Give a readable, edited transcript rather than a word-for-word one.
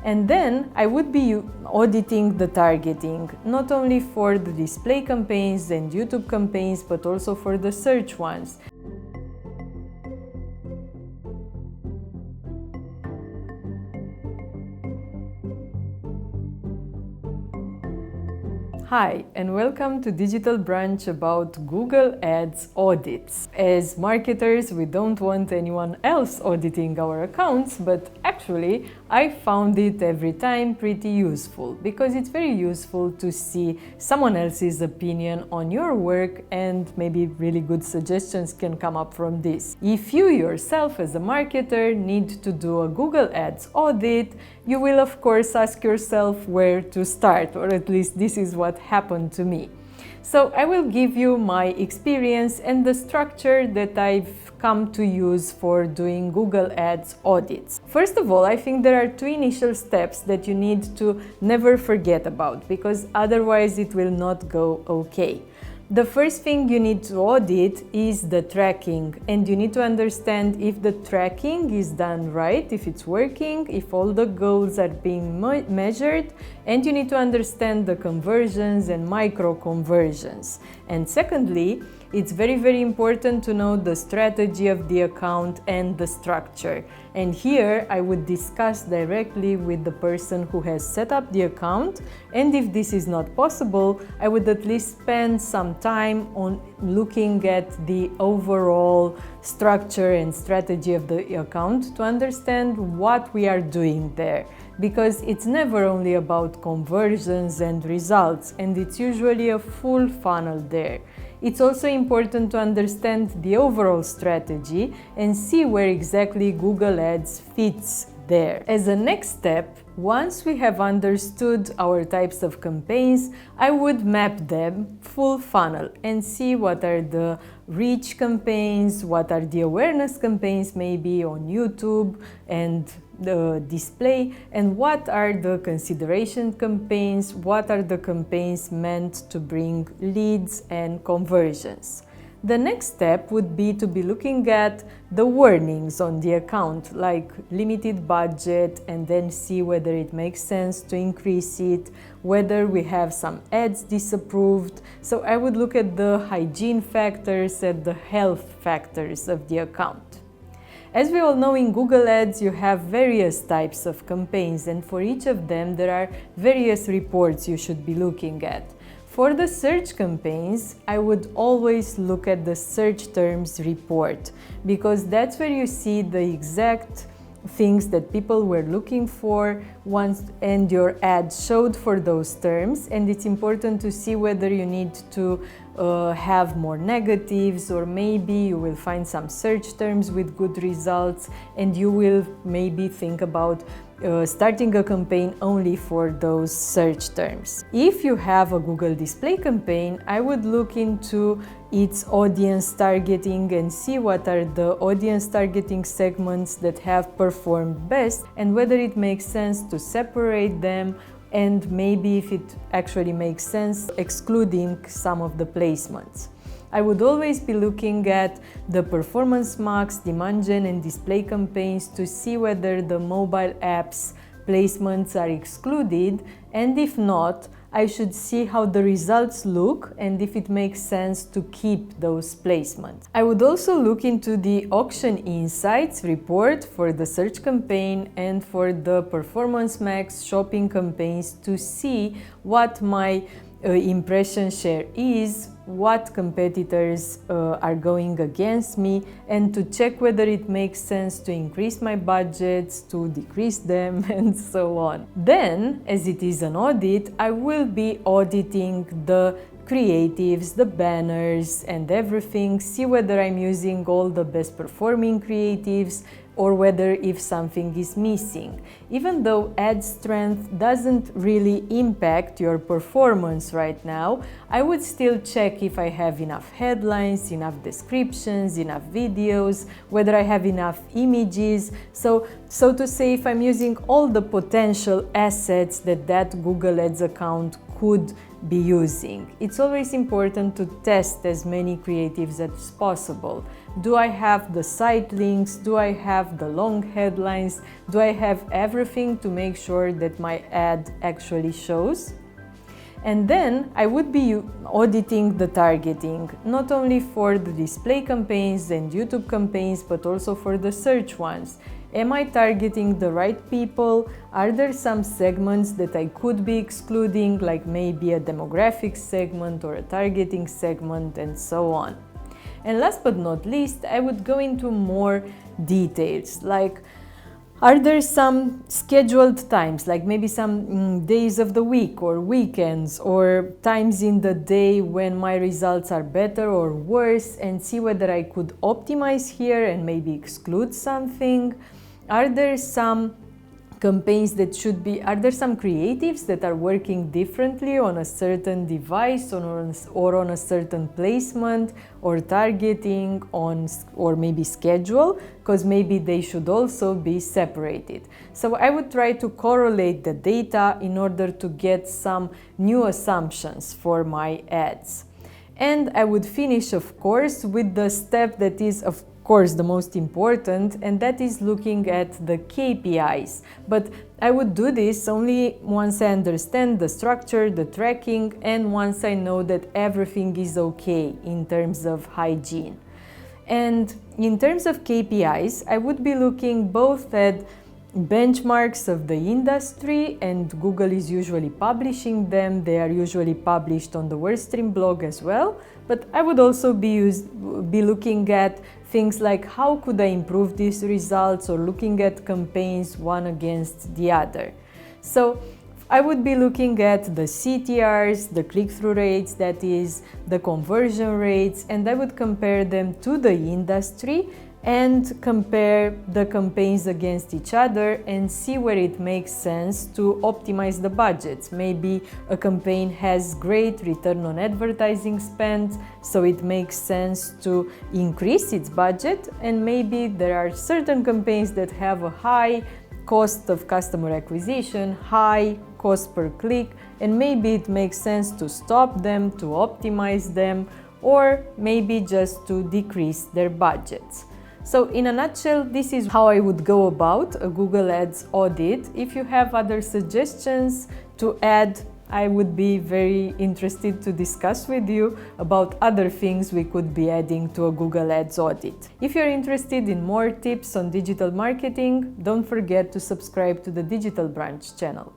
And then I would be auditing the targeting, not only for the display campaigns and YouTube campaigns, but also for the search ones. Hi, and welcome to Digital Brunch about Google Ads audits. As marketers, we don't want anyone else auditing our accounts, but actually, I found it every time pretty useful because it's very useful to see someone else's opinion on your work, and maybe really good suggestions can come up from this. If you yourself as a marketer need to do a Google Ads audit, you will of course ask yourself where to start, or at least this is what happened to me. So I will give you my experience and the structure that I've come to use for doing Google Ads audits. First of all, I think there are two initial steps that you need to never forget about, because otherwise it will not go okay. The first thing you need to audit is the tracking, and you need to understand if the tracking is done right, if it's working, if all the goals are being measured, and you need to understand the conversions and micro conversions. And secondly, it's very important to know the strategy of the account and the structure. And here I would discuss directly with the person who has set up the account, and if this is not possible, I would at least spend some time on looking at the overall structure and strategy of the account to understand what we are doing there. Because it's never only about conversions and results, and it's usually a full funnel there. It's also important to understand the overall strategy and see where exactly Google Ads fits there. As a next step, once we have understood our types of campaigns, I would map them full funnel and see what are the reach campaigns, what are the awareness campaigns maybe on YouTube and the display, and what are the consideration campaigns, what are the campaigns meant to bring leads and conversions. The next step would be to be looking at the warnings on the account, like limited budget, and then see whether it makes sense to increase it, whether we have some ads disapproved. So I would look at the hygiene factors and the health factors of the account. As we all know, in Google Ads you have various types of campaigns, and for each of them there are various reports you should be looking at. For the search campaigns, I would always look at the search terms report, because that's where you see the exact things that people were looking for once and your ad showed for those terms, and it's important to see whether you need to have more negatives, or maybe you will find some search terms with good results and you will maybe think about starting a campaign only for those search terms. If you have a Google display campaign, I would look into its audience targeting and see what are the audience targeting segments that have performed best, and whether it makes sense to separate them, and maybe if it actually makes sense, excluding some of the placements. I would always be looking at the performance max, demand gen and display campaigns to see whether the mobile apps placements are excluded, and if not, I should see how the results look and if it makes sense to keep those placements. I would also look into the auction insights report for the search campaign and for the performance max shopping campaigns to see what my impression share is, what competitors are going against me, and to check whether it makes sense to increase my budgets, to decrease them, and so on. Then, as it is an audit, I will be auditing the creatives, the banners and everything, see whether I'm using all the best performing creatives or whether if something is missing. Even though ad strength doesn't really impact your performance right now, I would still check if I have enough headlines, enough descriptions, enough videos, whether I have enough images. So to say, if I'm using all the potential assets that Google Ads account could be using. It's always important to test as many creatives as possible, Do I have the site links? Do I have the long headlines? Do I have everything to make sure that my ad actually shows? And then I would be auditing the targeting, not only for the display campaigns and YouTube campaigns, but also for the search ones. Am I targeting the right people? Are there some segments that I could be excluding, like maybe a demographic segment or a targeting segment, and so on? And last but not least, I would go into more details, like are there some scheduled times, like maybe some days of the week or weekends or times in the day when my results are better or worse, and see whether I could optimize here and maybe exclude something? Are there some campaigns that should be, are there some creatives that are working differently on a certain device or on a certain placement or targeting on, or maybe schedule, because maybe they should also be separated. So I would try to correlate the data in order to get some new assumptions for my ads. And I would finish, of course, with the step that is, of course, the most important, and that is looking at the KPIs. But I would do this only once I understand the structure, the tracking, and once I know that everything is okay in terms of hygiene. And in terms of KPIs, I would be looking both at benchmarks of the industry, and Google is usually publishing them. They are usually published on the WordStream blog as well. But I would also be looking at things like how could I improve these results, or looking at campaigns one against the other. So I would be looking at the CTRs, the click-through rates, that is, the conversion rates, and I would compare them to the industry and compare the campaigns against each other and see where it makes sense to optimize the budgets. Maybe a campaign has great return on advertising spend, so it makes sense to increase its budget, and maybe there are certain campaigns that have a high cost of customer acquisition, high cost per click, and maybe it makes sense to stop them, to optimize them, or maybe just to decrease their budgets. So in a nutshell, this is how I would go about a Google Ads audit. If you have other suggestions to add, I would be very interested to discuss with you about other things we could be adding to a Google Ads audit. If you're interested in more tips on digital marketing, don't forget to subscribe to the Digital Brunch channel.